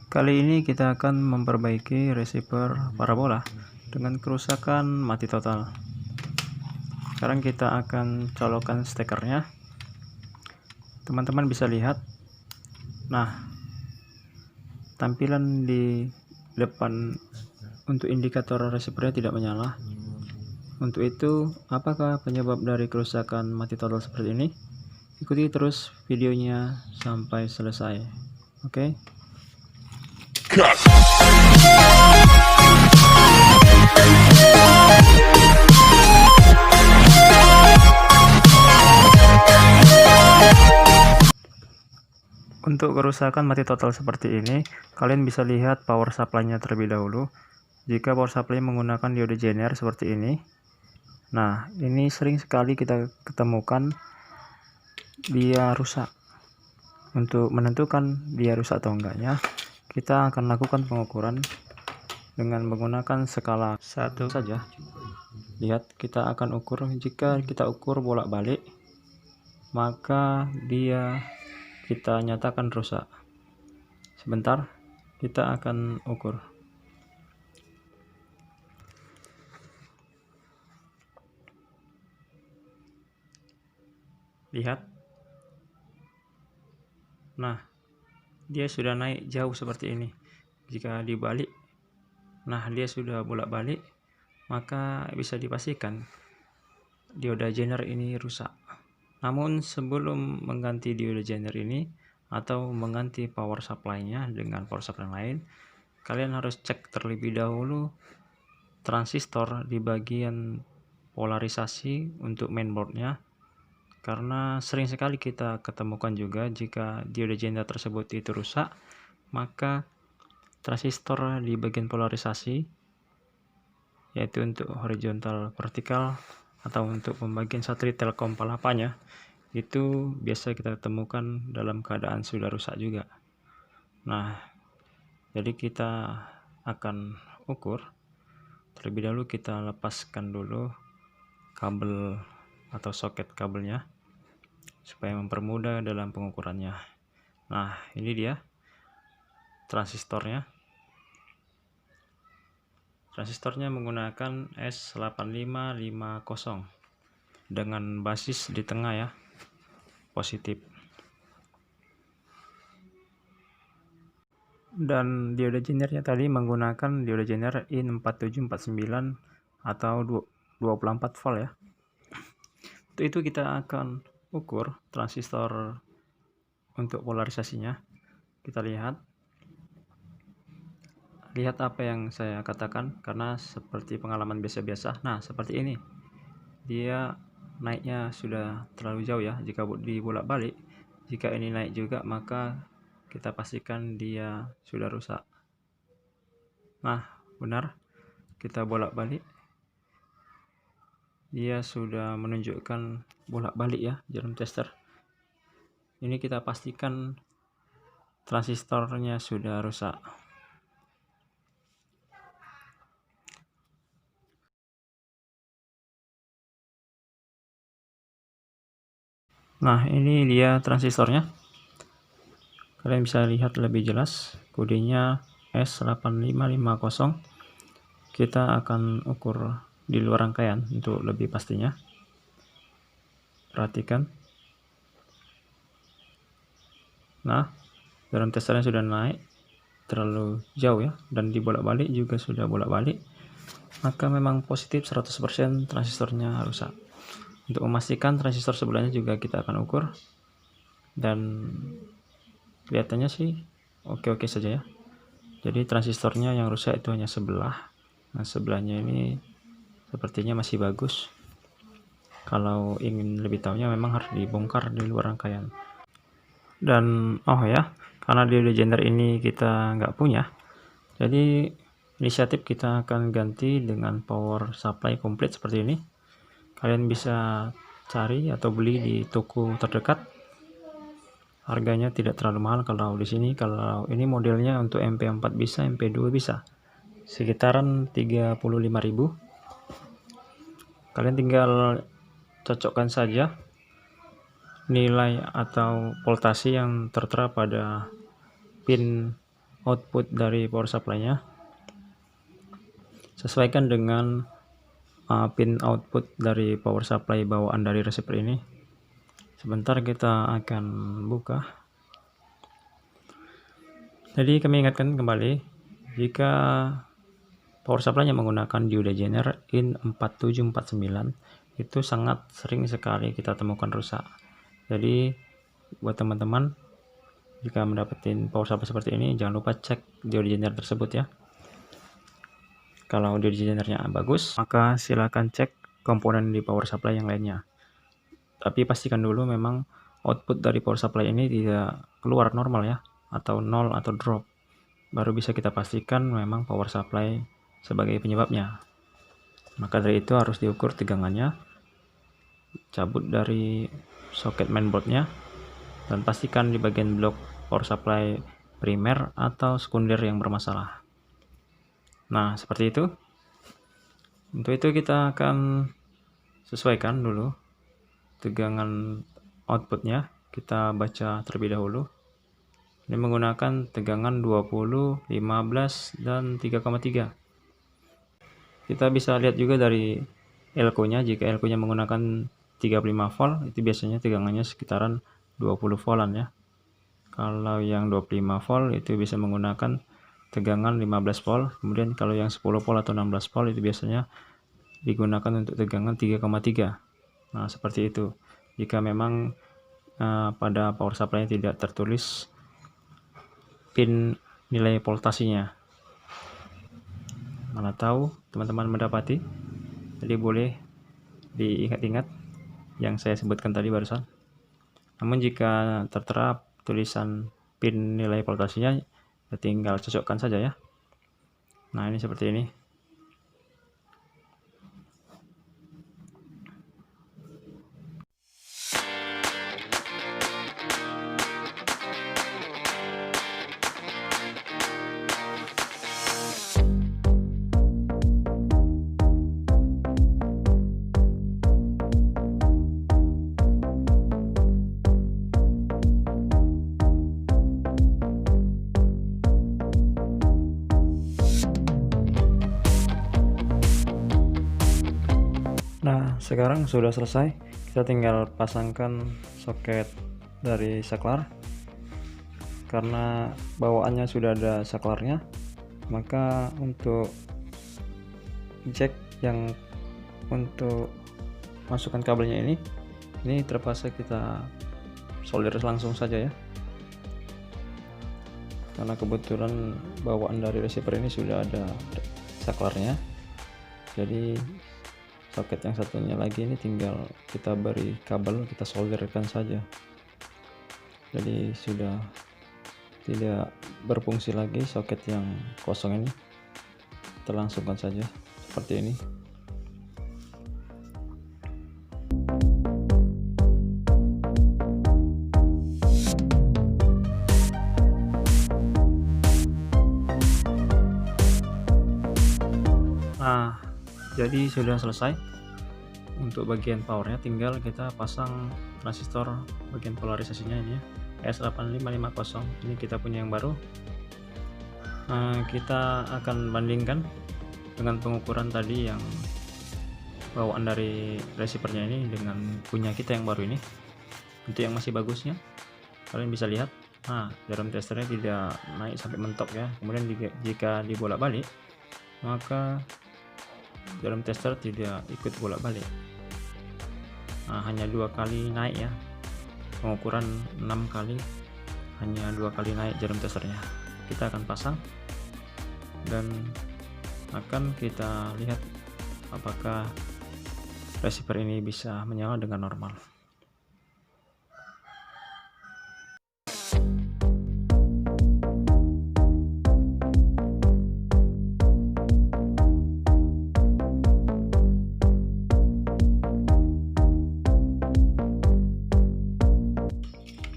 Kali ini kita akan memperbaiki receiver parabola dengan kerusakan mati total. Sekarang kita akan colokkan stekernya. Teman-teman bisa lihat. Nah, tampilan di depan untuk indikator receivernya tidak menyala. Untuk itu, apakah penyebab dari kerusakan mati total seperti ini? Ikuti terus videonya sampai selesai. Oke? Untuk kerusakan mati total seperti ini, kalian bisa lihat power supply-nya terlebih dahulu. Jika power supply menggunakan diode Zener seperti ini, nah ini sering sekali kita ketemukan dia rusak. Untuk menentukan dia rusak atau enggaknya, kita akan lakukan pengukuran dengan menggunakan skala 1 saja. Lihat, kita akan ukur. Jika kita ukur bolak-balik, maka dia kita nyatakan rusak. Sebentar, kita akan ukur. Lihat. Nah, dia sudah naik jauh seperti ini. Jika dibalik, nah dia sudah bolak-balik, maka bisa dipastikan diode Zener ini rusak. Namun sebelum mengganti diode Zener ini atau mengganti power supply-nya dengan power supply lain, kalian harus cek terlebih dahulu transistor di bagian polarisasi untuk mainboard-nya. Karena sering sekali kita ketemukan juga jika diode Zener tersebut itu rusak, maka transistor di bagian polarisasi, yaitu untuk horizontal vertikal atau untuk pembagian satelit Telkom palapanya, itu biasa kita temukan dalam keadaan sudah rusak juga. Nah, jadi kita akan ukur. Terlebih dahulu kita lepaskan dulu kabel atau soket kabelnya supaya mempermudah dalam pengukurannya. Nah, ini dia transistornya. Transistornya menggunakan S8550 dengan basis di tengah ya, positif. Dan diode Zenernya tadi menggunakan diode Zener IN4749 atau 24 volt ya. Untuk itu kita akan ukur transistor untuk polarisasinya. Kita lihat apa yang saya katakan, karena seperti pengalaman biasa-biasa. Nah, seperti ini. Dia naiknya sudah terlalu jauh ya. Jika dibolak-balik, jika ini naik juga, maka kita pastikan dia sudah rusak. Nah, benar. Kita bolak-balik. Dia sudah menunjukkan bolak-balik ya, jarum tester. Ini kita pastikan transistornya sudah rusak. Nah, ini dia transistornya. Kalian bisa lihat lebih jelas, kodenya S8550. Kita akan ukur di luar rangkaian untuk lebih pastinya. Perhatikan. Nah, jarum testernya sudah naik terlalu jauh ya, dan dibolak-balik juga sudah bolak-balik, maka memang positif 100% transistornya rusak. Untuk memastikan transistor sebelahnya juga kita akan ukur, dan kelihatannya sih oke-oke saja ya. Jadi transistornya yang rusak itu hanya sebelah. Nah, sebelahnya ini sepertinya masih bagus. Kalau ingin lebih tahunya memang harus dibongkar di luar rangkaian. Dan oh ya, karena diode Zener ini kita nggak punya, jadi inisiatif kita akan ganti dengan power supply komplit seperti ini. Kalian bisa cari atau beli di toko terdekat. Harganya tidak terlalu mahal kalau di sini. Kalau ini modelnya untuk MP4 bisa, MP2 bisa. Sekitaran 35.000. Kalian tinggal cocokkan saja nilai atau voltasi yang tertera pada pin output dari power supply-nya. Sesuaikan dengan pin output dari power supply bawaan dari receiver ini. Sebentar kita akan buka. Jadi kami ingatkan kembali, jika power supply-nya menggunakan dioda Zener IN 4749, itu sangat sering sekali kita temukan rusak. Jadi buat teman-teman, jika mendapatkan power supply seperti ini, jangan lupa cek dioda Zener tersebut ya. Kalau dioda Zenernya bagus, maka silakan cek komponen di power supply yang lainnya. Tapi pastikan dulu memang output dari power supply ini tidak keluar normal ya, atau nol atau drop. Baru bisa kita pastikan memang power supply sebagai penyebabnya. Maka dari itu harus diukur tegangannya, cabut dari soket mainboardnya, dan pastikan di bagian blok power supply primer atau sekunder yang bermasalah. Nah, seperti itu. Untuk itu kita akan sesuaikan dulu tegangan outputnya. Kita baca terlebih dahulu. Ini menggunakan tegangan 20, 15, dan 3,3. Kita bisa lihat juga dari elko-nya. Jika elko-nya menggunakan 35 volt, itu biasanya tegangannya sekitaran 20 voltan ya. Kalau yang 25 volt itu bisa menggunakan tegangan 15 volt. Kemudian kalau yang 10 volt atau 16 volt itu biasanya digunakan untuk tegangan 3,3. Nah, seperti itu. Jika memang pada power supply tidak tertulis pin nilai voltasinya. Mana tahu teman-teman mendapati. Jadi boleh diingat-ingat yang saya sebutkan tadi barusan. Namun jika tertera tulisan pin nilai voltasinya, ya tinggal cocokkan saja ya. Nah, ini seperti ini. Nah, sekarang sudah selesai. Kita tinggal pasangkan soket dari saklar. Karena bawaannya sudah ada saklarnya, maka untuk jack yang untuk masukkan kabelnya ini terpaksa kita solder langsung saja ya. Karena kebetulan bawaan dari receiver ini sudah ada saklarnya. Jadi soket yang satunya lagi ini tinggal kita beri kabel, kita solderkan saja. Jadi sudah tidak berfungsi lagi soket yang kosong ini. Kita langsungkan saja seperti ini. Nah, jadi sudah selesai. Untuk bagian powernya tinggal kita pasang transistor bagian polarisasinya ini ya, S8550. Ini kita punya yang baru. Kita akan bandingkan dengan pengukuran tadi yang bawaan dari receivernya ini dengan punya kita yang baru ini. Untuk yang masih bagusnya kalian bisa lihat, jarum testernya tidak naik sampai mentok ya. Kemudian jika dibolak-balik, maka jarum tester tidak ikut bolak-balik. Hanya 2 kali naik ya. Pengukuran 6 kali, hanya 2 kali naik jarum testernya. Kita akan pasang dan akan kita lihat apakah receiver ini bisa menyala dengan normal.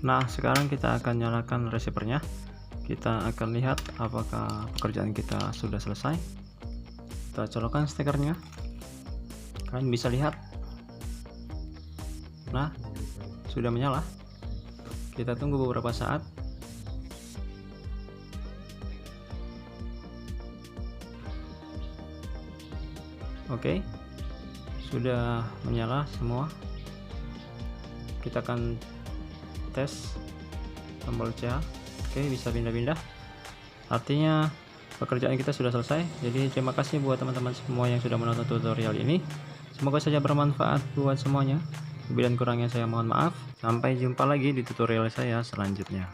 Nah, sekarang kita akan nyalakan receivernya. Kita akan lihat apakah pekerjaan kita sudah selesai. Kita colokkan stekernya. Kalian bisa lihat. Nah, sudah menyala. Kita tunggu beberapa saat. Oke, sudah menyala semua. Kita akan tes tombol CH. Oke, bisa pindah-pindah, artinya pekerjaan kita sudah selesai. Jadi terima kasih buat teman-teman semua yang sudah menonton tutorial ini. Semoga saja bermanfaat buat semuanya. Lebih dan kurangnya saya mohon maaf. Sampai jumpa lagi di tutorial saya selanjutnya.